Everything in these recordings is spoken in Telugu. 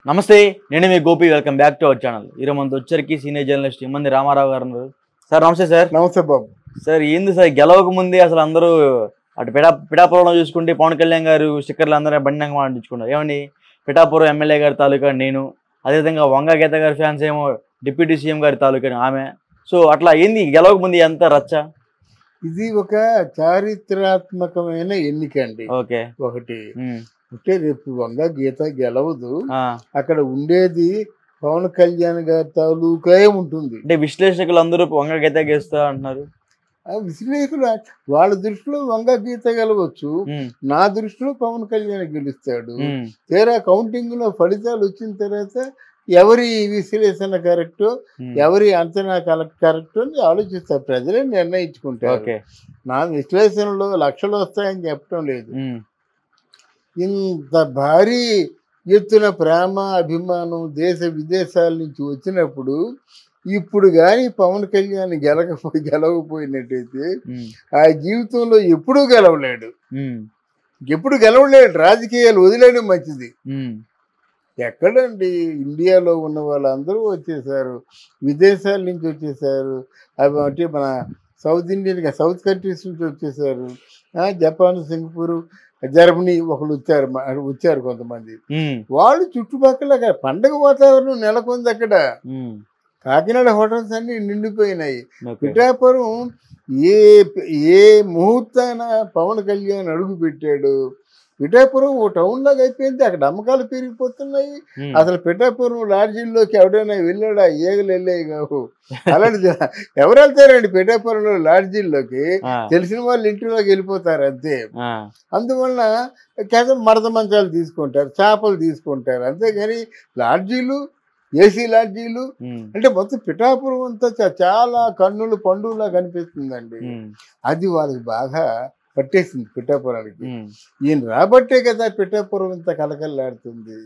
నమస్తే, నేను మీ Gopi. Welcome back to our channel. ఈరోజు మనతో వచ్చరికి సీనియర్ జర్నలిస్ట్ ఇమ్మంది రామారావు గారు ఉన్నారు. సార్ నమస్తే. సార్ నమస్తే బాబు. సార్ ఏంది సార్ గెలవక ముందే అసలు అందరూ అటు పిఠాపురంలో చూసుకుంటే పవన్ కళ్యాణ్ గారు స్టిక్కర్లు అందరూ బండినంగా అంటించుకున్నారు. ఏమండి పిఠాపురం ఎమ్మెల్యే గారి తాలూకా నేను, అదేవిధంగా వంగ గీత గారి ఫ్యాన్స్ ఏమో డిప్యూటీ సీఎం గారి తాలూకా ఆమె. సో అట్లా ఏంది గెలవక ముందు ఎంత రచ్చ? ఇది ఒక చారిత్రాత్మకమైన ఎన్నిక అండి. ఓకే, ఒకటి అంటే రేపు వంగ గీత గెలవదు, అక్కడ ఉండేది పవన్ కళ్యాణ్ గారి తాలూకా ఉంటుంది. అంటే విశ్లేషకులు అందరూ వంగ గీత గేస్తా అంటున్నారు. విశ్లేషకులు వాళ్ళ దృష్టిలో వంగ గీత గెలవచ్చు, నా దృష్టిలో పవన్ కళ్యాణ్ గెలుస్తాడు. తీరా కౌంటింగ్ లో ఫలితాలు వచ్చిన తర్వాత ఎవరి విశ్లేషణ కరెక్టో, ఎవరి అంచనా కరెక్టో అని ఆలోచిస్తారు. ప్రజలే నిర్ణయించుకుంటారు. నా విశ్లేషణలో లక్షలు వస్తాయని చెప్పడం లేదు. ఇంత భారీ ఎత్తున ప్రేమ అభిమానం దేశ విదేశాల నుంచి వచ్చినప్పుడు ఇప్పుడు కానీ పవన్ కళ్యాణ్ గెలవకపోయినట్టయితే ఆ జీవితంలో ఎప్పుడూ గెలవలేడు. రాజకీయాలు వదిలేయడం మంచిది. ఎక్కడండి, ఇండియాలో ఉన్న వాళ్ళందరూ వచ్చేసారు, విదేశాల నుంచి వచ్చేసారు. అవి అంటే మన సౌత్ కంట్రీస్ నుంచి వచ్చేసారు. జపాన్, సింగపూర్, జర్మనీ ఒకళ్ళు వచ్చారు కొంతమంది. వాళ్ళు చుట్టుపక్కల పండగ వాతావరణం నెలకొంది. అక్కడ కాకినాడ హోటల్స్ అన్ని నిండిపోయినాయి. పిఠాపురం ఏ ముహూర్తాన పవన్ కళ్యాణ్ అడుగు పెట్టాడు. పిఠాపురం ఓ టౌన్ లాగా అయిపోయింది. అక్కడ అమ్మకాలు పెరిగిపోతున్నాయి. అసలు పిఠాపురం లాడ్జీల్లోకి ఎవడైనా వెళ్ళాడా? ఏగలు వెళ్ళాయి కావు. అలాంటి ఎవరు వెళ్తారండి పిఠాపురంలో లాడ్జీల్లోకి? తెలిసిన వాళ్ళు ఇంటిలోకి వెళ్ళిపోతారు అంతే. అందువలన మడత మంచాలు తీసుకుంటారు, చేపలు తీసుకుంటారు, అంతేగాని లాడ్జీలు, ఏసీ లాడ్జీలు అంటే మొత్తం పిఠాపురం అంతా చాలా కన్నులు పండుగలా కనిపిస్తుందండి. అది వాళ్ళకి బాగా పట్టేసింది పిఠాపురానికి. ఈయన రాబట్టే కదా పిఠాపురం ఇంత కలకల్లాడుతుంది.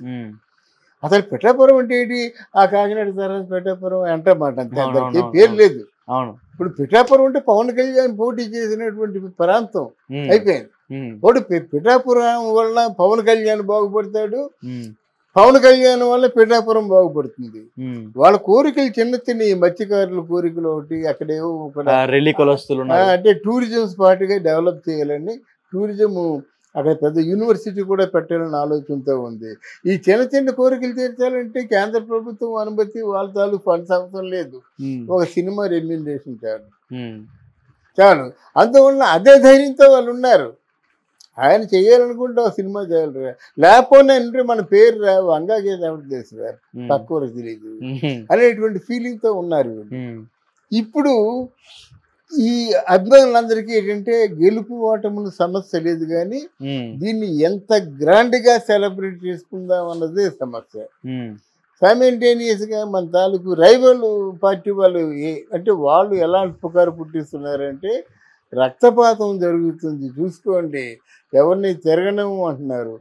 అసలు పిఠాపురం అంటే ఏంటి? ఆ కాకినాడ తర్వాత పిఠాపురం అంటమాట, అంతే, అందరికీ పేరు లేదు. ఇప్పుడు పిఠాపురం అంటే పవన్ కళ్యాణ్ పోటీ చేసినటువంటి ప్రాంతం అయిపోయింది. పిఠాపురం వల్ల పవన్ కళ్యాణ్ బాగుపడతాడు, పవన్ కళ్యాణ్ వల్ల పిఠాపురం బాగుపడుతుంది. వాళ్ళ కోరికలు చిన్న చిన్న మత్స్యకారుల కోరికలు ఒకటి, అక్కడేవో అంటే టూరిజం స్పాట్గా డెవలప్ చేయాలని, టూరిజం అక్కడ పెద్ద యూనివర్సిటీ కూడా పెట్టాలని ఆలోచనతో ఉంది. ఈ చిన్న చిన్న కోరికలు తీర్చాలంటే కేంద్ర ప్రభుత్వం అనుమతి, వాళ్ళ తాలూకు ఫండ్స్ అవసరం లేదు. ఒక సినిమా రెమ్యూనరేషన్ చాలు. అందువల్ల అదే ధైర్యంతో వాళ్ళు ఉన్నారు. ఆయన చెయ్యాలనుకుంటే ఒక సినిమా చేయాలి, లేకపోతే మన పేరు వంగా గీత ఎవరు చేస్తారు, తక్కువ తెలియదు అనేటువంటి ఫీలింగ్తో ఉన్నారు. ఇప్పుడు ఈ అభిమానులందరికీ ఏంటంటే గెలుపు ఓటములు సమస్య లేదు, కానీ దీన్ని ఎంత గ్రాండ్గా సెలబ్రేట్ చేసుకుందాం అన్నదే సమస్య. సైమల్టేనియస్గా మన తాలూకు రైవల్ పార్టీ వాళ్ళు అంటే వాళ్ళు ఎలాంటి పుకారు పుట్టిస్తున్నారంటే రక్తపాతం జరుగుతుంది చూసుకోండి, ఎవరిని తిరగనము అంటున్నారు.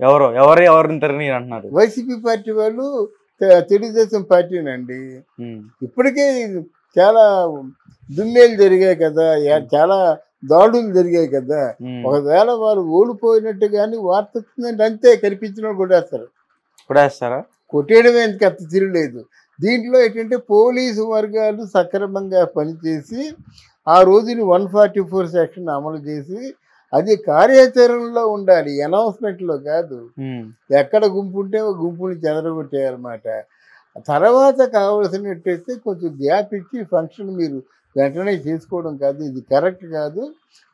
ఎవరిని తిరగని అంటున్నారు. వైసీపీ పార్టీ వాళ్ళు తెలుగుదేశం పార్టీనండి. ఇప్పటికే చాలా దుమ్మేలు జరిగాయి కదా, చాలా దాడులు జరిగాయి కదా. ఒకవేళ వాళ్ళు ఓడిపోయినట్టు కానీ వార్త వచ్చిందంటే అంతే, కనిపించిన కొట్టేస్తారా? కొట్టేయడమే అంత తిరగలేదు. దీంట్లో ఏంటంటే పోలీసు వర్గాలు సక్రమంగా పనిచేసి ఆ రోజుని 144 సెక్షన్ అమలు చేసి అది కార్యాచరణలో ఉండాలి, అనౌన్స్మెంట్లో కాదు. ఎక్కడ గుంపు ఉంటే గుంపుని చెదరగొట్టేయాలన్నమాట. తర్వాత కావాల్సినట్టయితే కొంచెం గ్యాప్ ఇచ్చి ఫంక్షన్ మీరు వెంటనే చేసుకోవడం కాదు, ఇది కరెక్ట్ కాదు.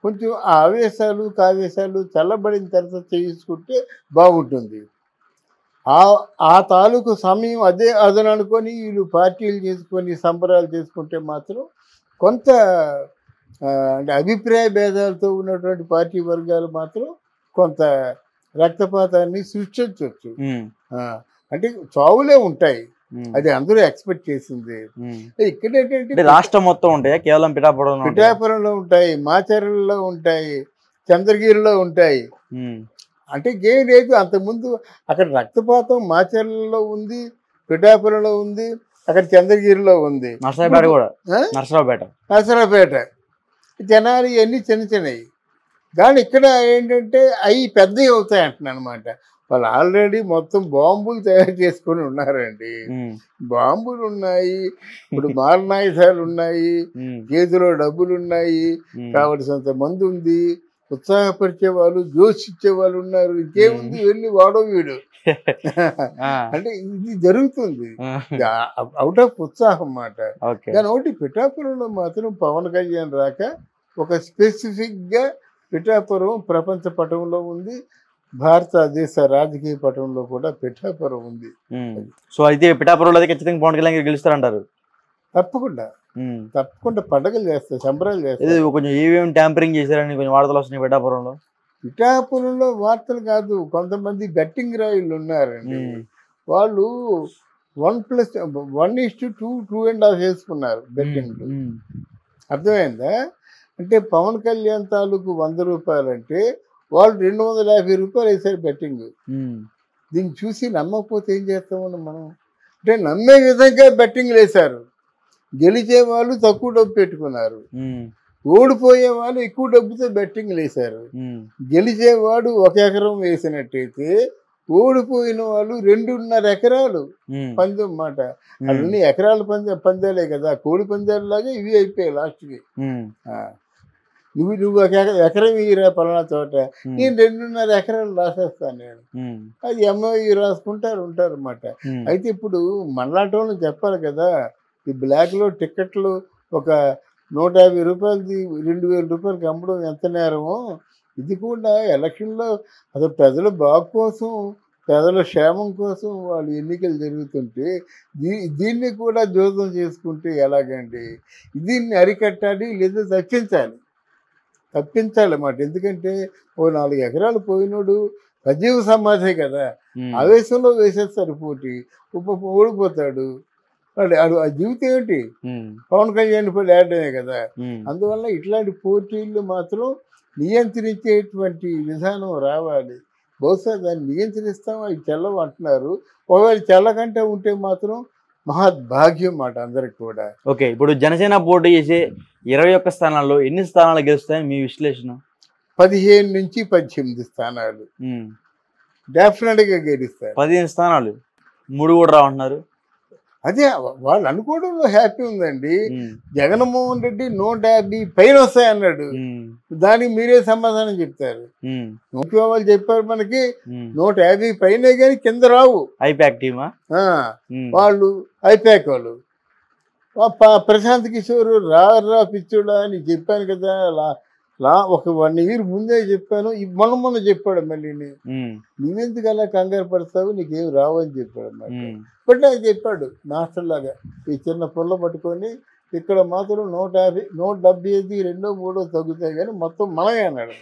కొంచెం ఆ ఆవేశాలు కావేశాలు చల్లబడిన తర్వాత చేసుకుంటే బాగుంటుంది. ఆ తాలూకు సమయం అదని అనుకొని వీళ్ళు పార్టీలు చేసుకొని సంబరాలు చేసుకుంటే మాత్రం కొంత అంటే అభిప్రాయ భేదాలతో ఉన్నటువంటి పార్టీ వర్గాలు మాత్రం కొంత రక్తపాతాన్ని సృష్టించవచ్చు. అంటే చావులే ఉంటాయి, అది అందరూ ఎక్స్పెక్ట్ చేసింది. ఇక్కడ ఏంటంటే రాష్ట్రం మొత్తం ఉంటాయి, కేవలం పిఠాపురంలో ఉంటాయి, మాచర్లలో ఉంటాయి, చంద్రగిరిలో ఉంటాయి. అంటే ఏం లేదు, అంతకుముందు అక్కడ రక్తపాతం మాచర్లలో ఉంది, పిఠాపురంలో ఉంది, అక్కడ చంద్రగిరిలో ఉంది, నరసరావుపేట. జనాలు ఇవన్నీ చిన్న చిన్నవి, కానీ ఇక్కడ ఏంటంటే అవి పెద్దవి అవుతాయి అంటున్నాను అనమాట. వాళ్ళు ఆల్రెడీ మొత్తం బాంబులు తయారు చేసుకొని ఉన్నారండి. బాంబులు ఉన్నాయి, ఇప్పుడు మారణాయుధాలు ఉన్నాయి, చేతిలో డబ్బులు ఉన్నాయి, కావలసినంత మంది ఉంది, ఉత్సాహపరిచే వాళ్ళు, జోష్ ఇచ్చే వాళ్ళు ఉన్నారు. ఇంకేముంది, వెళ్ళి వాడో వీడు అంటే ఇది జరుగుతుంది. అవుట్ ఆఫ్ ఉత్సాహం మాట. కానీ ఒకటి పిఠాపురంలో మాత్రం పవన్ కళ్యాణ్ రాక ఒక స్పెసిఫిక్గా పిఠాపురం ప్రపంచ పటంలో ఉంది, భారతదేశ రాజకీయ పటంలో కూడా పిఠాపురం ఉంది. సో అయితే పిఠాపురంలో ఖచ్చితంగా పవన్ కళ్యాణ్ గెలుస్తారంటారు? తప్పకుండా తప్పకుండా పండగలు చేస్తారు, సంబరాలు చేస్తారు. కొంచెం ఈవీఎం ట్యాంపరింగ్ చేశారని కొంచెం వార్తలు వస్తున్నాయి పిఠాపురంలో. పిఠాపురంలో వార్తలు కాదు, కొంతమంది బెట్టింగ్ రాయుళ్ళు ఉన్నారండి. వాళ్ళు 1+1:2, 2.5 వేసుకున్నారు బెట్టింగ్. అర్థమైందా? అంటే పవన్ కళ్యాణ్ తాలూకు 100 రూపాయలు అంటే వాళ్ళు 250 రూపాయలు వేసారు బెట్టింగ్. దీన్ని చూసి నమ్మకపోతే ఏం చేస్తామని మనం, అంటే నమ్మే విధంగా బెట్టింగ్లు వేశారు. గెలిచే వాళ్ళు తక్కువ డబ్బు పెట్టుకున్నారు, ఓడిపోయే వాళ్ళు ఎక్కువ డబ్బుతో బెట్టింగ్లు వేశారు. గెలిచేవాడు 1 ఎకరం వేసినట్టయితే ఓడిపోయిన వాళ్ళు 2.5 ఎకరాలు పందెం మాట. అవన్నీ ఎకరాల పందాలే కదా, కోడి పందాలలాగా ఇవి అయిపోయాయి లాస్ట్కి. నువ్వు 1 ఎకరం ఇరా పలానా చోట, నేను 2.5 ఎకరాలు రాసేస్తాను నేను, అది ఎంఐ రాసుకుంటారు ఉంటారు అన్నమాట. అయితే ఇప్పుడు మనలాంటి వాళ్ళని చెప్పాలి కదా, ఈ బ్లాక్లో టికెట్లు ఒక 150 రూపాయలది 2,000 రూపాయలకి అమ్మడం ఎంత నేరమో, ఇది కూడా ఎలక్షన్లో అసలు ప్రజల బాగు కోసం, ప్రజల క్షేమం కోసం వాళ్ళు ఎన్నికలు జరుగుతుంటే దీన్ని కూడా జోదం చేసుకుంటే ఎలాగండి? దీన్ని అరికట్టాలి, లేదా తప్పించాలన్నమాట. ఎందుకంటే ఓ 4 ఎకరాలు పోయినోడు సజీవ సమాధే కదా, ఆవేశంలో వేసేస్తారు పోటీ, ఓడిపోతాడు. ఆ జీవితం ఏంటి? పవన్ కళ్యాణ్ పడి ఆడమే కదా. అందువల్ల ఇట్లాంటి పోటీలు మాత్రం నియంత్రించేటువంటి విధానం రావాలి. బహుశా దాన్ని నియంత్రిస్తాం, అవి చెల్లవు అంటున్నారు. ఒకవేళ చెల్లకంటే ఉంటే మాత్రం మహద్భాగ్యం మాట అందరికి కూడా. ఓకే, ఇప్పుడు జనసేన పోటీ చేసే 21 స్థానాల్లో ఎన్ని స్థానాలు గెలుస్తాయని మీ విశ్లేషణ? 15 నుంచి 18 స్థానాలు డెఫినెట్గా గెలుస్తారు. 15 స్థానాలు 3 కూడా రావంటున్నారు. అదే వాళ్ళు అనుకోవడంలో హ్యాపీ ఉందండి. జగన్మోహన్ రెడ్డి 150 పైన వస్తాయి అన్నాడు, దానికి మీరే సమాధానం చెప్తారు. వాళ్ళు చెప్పారు మనకి 150 పైనే కానీ కింద రావు. ఐపాక్ టీమా వాళ్ళు? ఐపాక్ వాళ్ళు. ప్రశాంత్ కిషోర్ రా పిచ్చుడా అని చెప్పాను కదా, ఒక 1 ఇయర్ ముందే చెప్పాను, మొన్న చెప్పాడు మళ్ళీ, నువ్వెందుకు అలా కంగారు పడతావు, నీకేం రావు అని చెప్పాడు అన్నమాట. బట్ నాకు చెప్పాడు మాస్టర్ లాగా, ఈ చిన్న పుల్ల పట్టుకొని ఇక్కడ మాత్రం 150, 175, 2, 3 తగ్గుతాయి కానీ మొత్తం మనమే అన్నాడు.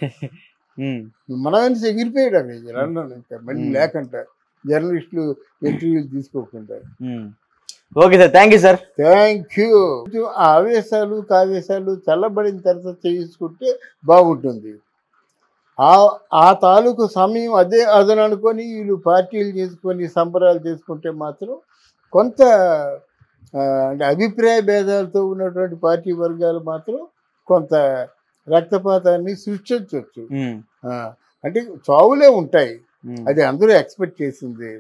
మనమని ఎగిరిపోయాడు అక్కడ లండన్, ఇంకా మళ్ళీ లేకుండా జర్నలిస్టులు ఇంటర్వ్యూలు తీసుకోకుండా. Okay sir, thank you sir. Thank you. ఆవేశాలు కావేశాలు చల్లబడిన తర్వాత చేసుకుంటే బాగుంటుంది. ఆ తాలూకు సమయం అదే అదను అనుకొని వీళ్ళు పార్టీలు చేసుకొని సంబరాలు చేసుకుంటే మాత్రం కొంత అంటే అభిప్రాయ భేదాలతో ఉన్నటువంటి పార్టీ వర్గాలు మాత్రం కొంత రక్తపాతాన్ని సృష్టించవచ్చు. అంటే చావులే ఉంటాయి, అది అందరూ ఎక్స్పెక్ట్ చేసింది.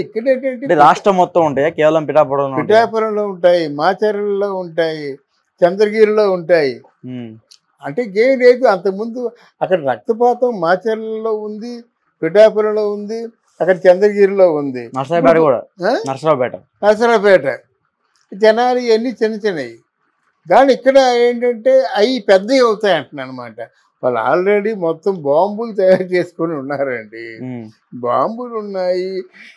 ఇక్కడ ఏంటంటే రాష్ట్రం మొత్తం ఉంటాయి, కేవలం పిఠాపురంలో ఉంటాయి, మాచర్లలో ఉంటాయి, చంద్రగిరిలో ఉంటాయి. అంటే ఏం లేదు, అంతకుముందు అక్కడ రక్తపాతం మాచర్లలో ఉంది, పిఠాపురంలో ఉంది, అక్కడ చంద్రగిరిలో ఉంది, నరసరావుపేట. జనాలు ఇవన్నీ చిన్నవి. కానీ ఇక్కడ ఏంటంటే అవి పెద్దవి అవుతాయి అంటున్నాను అనమాట. వాళ్ళు ఆల్రెడీ మొత్తం బాంబులు తయారు చేసుకొని ఉన్నారండి. బాంబులు ఉన్నాయి,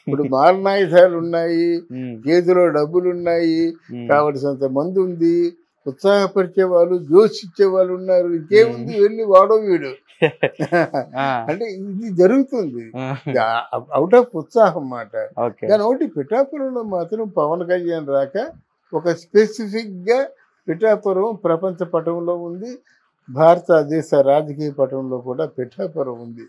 ఇప్పుడు మారణాయుధాలు ఉన్నాయి, చేతిలో డబ్బులు ఉన్నాయి, కావలసినంత మంది ఉంది, ఉత్సాహపరిచే వాళ్ళు, జోష్ ఇచ్చే వాళ్ళు ఉన్నారు. ఇంకేముంది, వెళ్ళి వాడో వీడు అంటే ఇది జరుగుతుంది. అవుట్ ఆఫ్ ఉత్సాహం మాట. కానీ ఒకటి పిఠాపురంలో మాత్రం పవన్ కళ్యాణ్ రాక ఒక స్పెసిఫిక్గా పిఠాపురం ప్రపంచ పటంలో ఉంది, భారతదేశ రాజకీయ పటంలో కూడా పిఠాపురం ఉంది.